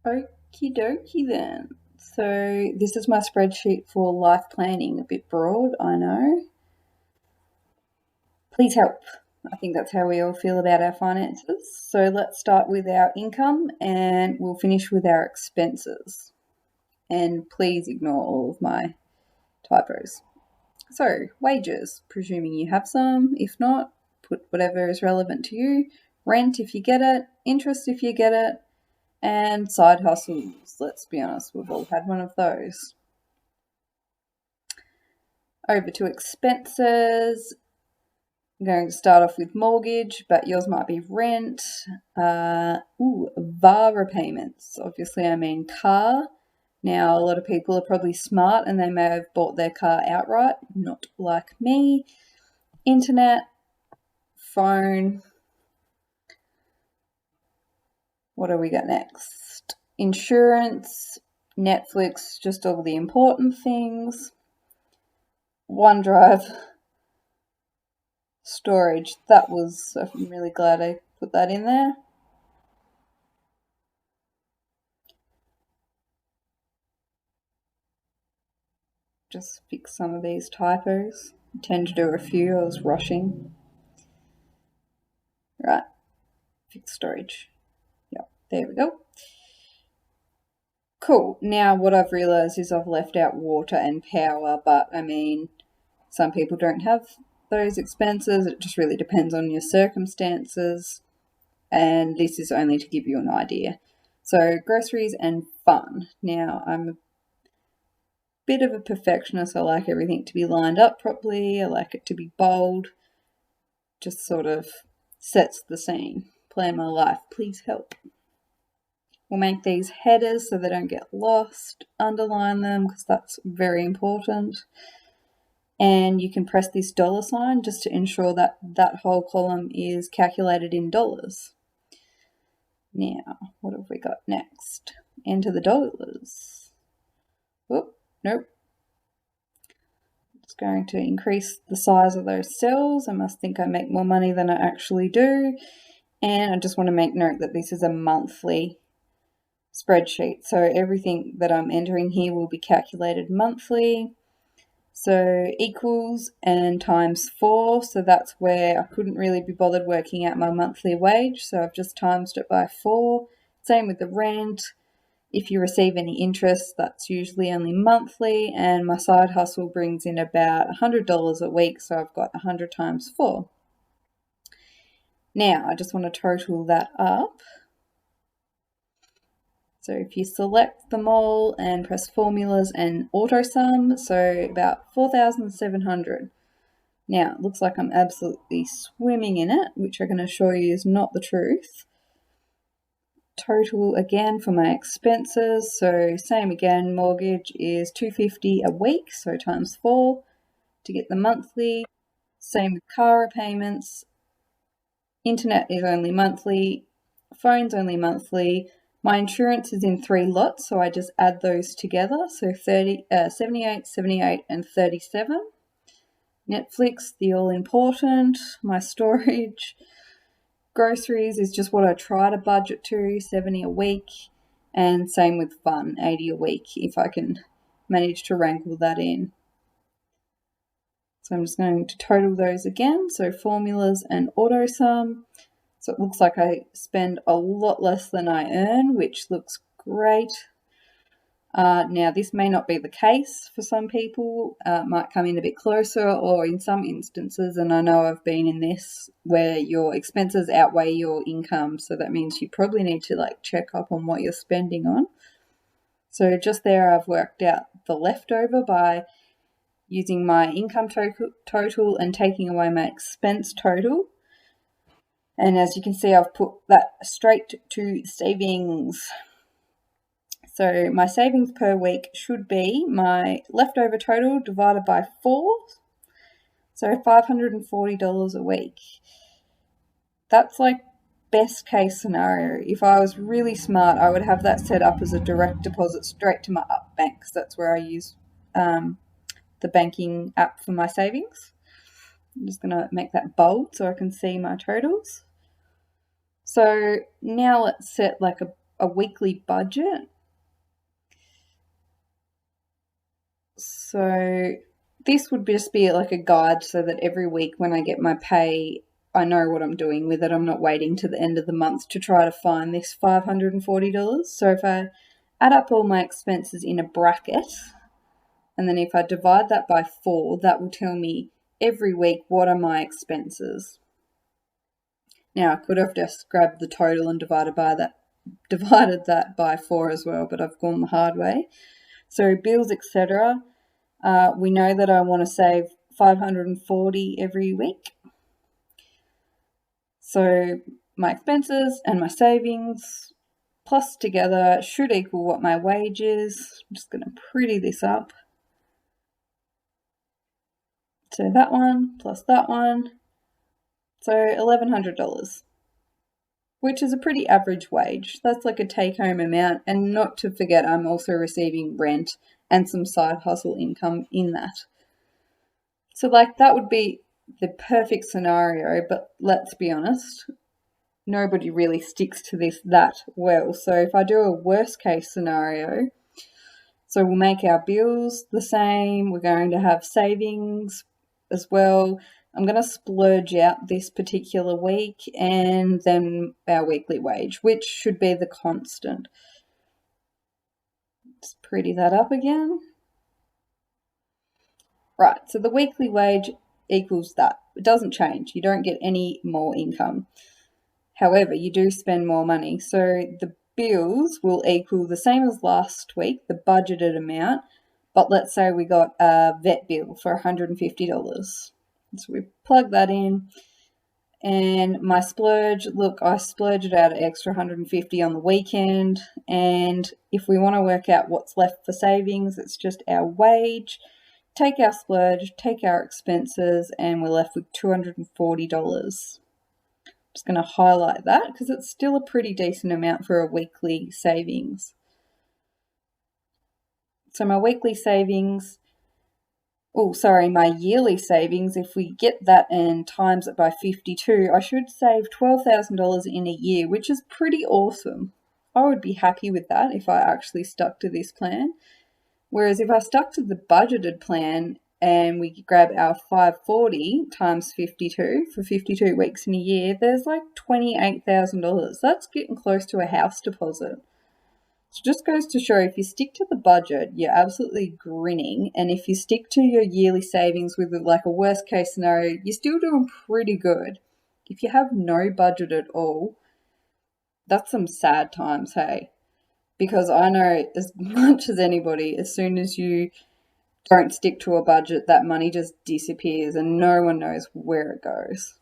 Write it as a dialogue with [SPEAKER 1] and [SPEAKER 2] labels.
[SPEAKER 1] Okie dokie then. So this is my spreadsheet for life planning. A bit broad, I know. Please help. I think that's how we all feel about our finances. So let's start with our income and we'll finish with our expenses. And please ignore all of my typos. So, wages, presuming you have some. If not, put whatever is relevant to you. Rent if you get it, interest if you get it, and side hustles. Let's be honest, we've all had one of those. Over to expenses. I'm going to start off with mortgage, but yours might be rent. VAR repayments. Obviously, I mean car. Now, a lot of people are probably smart and they may have bought their car outright, not like me. Internet, phone. What do we got next? Insurance, Netflix, just all the important things. OneDrive, storage. I'm really glad I put that in there. Just fix some of these typos. I tend to do a few, I was rushing. Right, fix storage. Yep, there we go. Cool. Now what I've realised is I've left out water and power, but I mean, some people don't have those expenses. It just really depends on your circumstances. And this is only to give you an idea. So groceries and fun. Now I'm a bit of a perfectionist. I like everything to be lined up properly. I like it to be bold. Just sort of sets the scene. Plan my life. Please help. We'll make these headers so they don't get lost. Underline them because that's very important. And you can press this dollar sign just to ensure that that whole column is calculated in dollars. Now, what have we got next? Enter the dollars. Oh, nope. It's going to increase the size of those cells. I must think I make more money than I actually do. And I just want to make note that this is a monthly spreadsheet. So everything that I'm entering here will be calculated monthly. So equals and times 4. So that's where I couldn't really be bothered working out my monthly wage. So I've just times it by 4. Same with the rent. If you receive any interest, that's usually only monthly. And my side hustle brings in about $100 a week. So I've got 100 times 4. Now I just want to total that up. So if you select them all and press formulas and auto sum, so about 4,700. Now, it looks like I'm absolutely swimming in it, which I'm going to show you is not the truth. Total again for my expenses, so same again, mortgage is $250 a week, so times 4 to get the monthly. Same with car repayments. Internet is only monthly, phone's only monthly. My insurance is in 3 lots, so I just add those together. So 78, 78, and 37. Netflix, the all-important. My storage. Groceries is just what I try to budget to, 70 a week. And same with fun, 80 a week, if I can manage to wrangle that in. So I'm just going to total those again. So formulas and auto sum. So it looks like I spend a lot less than I earn, which looks great. Now, this may not be the case for some people. It might come in a bit closer, or in some instances, and I know I've been in this, where your expenses outweigh your income. So that means you probably need to check up on what you're spending on. So just there, I've worked out the leftover by using my income total and taking away my expense total. And as you can see, I've put that straight to savings. So my savings per week should be my leftover total divided by 4. So $540 a week. That's best case scenario. If I was really smart, I would have that set up as a direct deposit straight to my Up bank, because that's where I use the banking app for my savings. I'm just going to make that bold so I can see my totals. So now let's set a a weekly budget. So this would just be like a guide so that every week when I get my pay, I know what I'm doing with it. I'm not waiting to the end of the month to try to find this $540. So if I add up all my expenses in a bracket, and then if I divide that by 4, that will tell me every week what are my expenses. Now I could have just grabbed the total and divided that by 4 as well, but I've gone the hard way. So bills, etc. We know that I want to save $540 every week. So my expenses and my savings plus together should equal what my wage is. I'm just going to pretty this up. So that one plus that one. So $1,100, which is a pretty average wage. That's like a take-home amount. And not to forget, I'm also receiving rent and some side hustle income in that. So like that would be the perfect scenario, but let's be honest, nobody really sticks to this that well. So if I do a worst case scenario, so we'll make our bills the same, we're going to have savings as well. I'm going to splurge out this particular week, and then our weekly wage, which should be the constant. Let's pretty that up again. Right, so the weekly wage equals that. It doesn't change. You don't get any more income. However, you do spend more money. So the bills will equal the same as last week, the budgeted amount, but let's say we got a vet bill for $150. So we plug that in, and my splurge, look, I splurged out an extra $150 on the weekend, and if we want to work out what's left for savings, it's just our wage, take our splurge, take our expenses, and we're left with $240. Just going to highlight that because it's still a pretty decent amount for a weekly savings. So my weekly savings, my yearly savings, if we get that and times it by 52, I should save $12,000 in a year, which is pretty awesome. I would be happy with that if I actually stuck to this plan. Whereas if I stuck to the budgeted plan and we grab our 540 times 52 for 52 weeks in a year, there's like $28,000. That's getting close to a house deposit. So it just goes to show, if you stick to the budget, you're absolutely grinning. And if you stick to your yearly savings with like a worst case scenario, you're still doing pretty good. If you have no budget at all, that's some sad times, hey? Because I know as much as anybody, as soon as you don't stick to a budget, that money just disappears and no one knows where it goes.